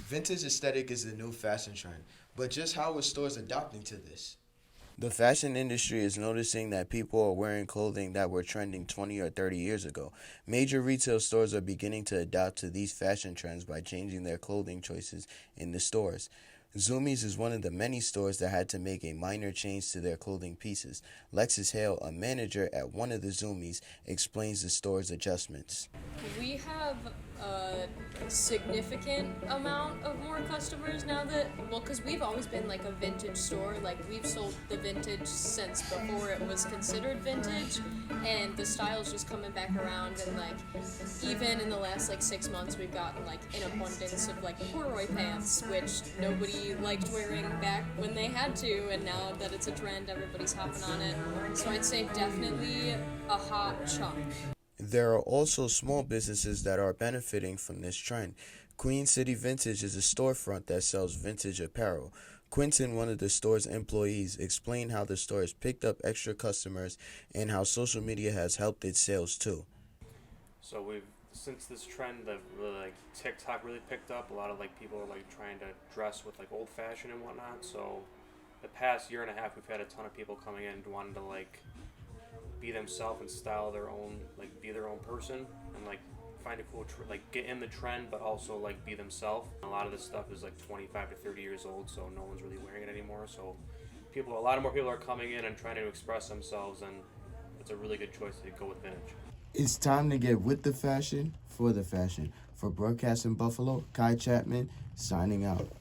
Vintage aesthetic is the new fashion trend, but just how are stores adapting to this? The fashion industry is noticing that people are wearing clothing that were trending 20 or 30 years ago. Major retail stores are beginning to adapt to these fashion trends by changing their clothing choices in the stores. Zumiez is one of the many stores that had to make a minor change to their clothing pieces. Lexus Hale, a manager at one of the Zumiez, explains the store's adjustments. We have a significant amount of more customers now that, well, because we've always been like a vintage store. Like, we've sold the vintage since before it was considered vintage, and the style's just coming back around. And like, even in the last like 6 months, we've gotten like an abundance of like corduroy pants, which nobody liked wearing back when they had to, and now that it's a trend, everybody's hopping on it. So I'd say definitely a hot chunk. There are also small businesses that are benefiting from this trend. Queen City Vintage is a storefront that sells vintage apparel. Quinton, one of the store's employees, explained how the store has picked up extra customers and how social media has helped its sales too. So we've since this trend of really like TikTok really picked up, a lot of like people are like trying to dress with like old fashioned and whatnot. So the past year and a half, we've had a ton of people coming in wanting to like be themselves and style their own, like be their own person and like find a cool like get in the trend but also like be themselves. A lot of this stuff is like 25 to 30 years old, so no one's really wearing it anymore. So a lot of more people are coming in and trying to express themselves, and it's a really good choice to go with vintage. It's time to get with the fashion for the fashion. For Broadcasting Buffalo, Kai Chapman signing out.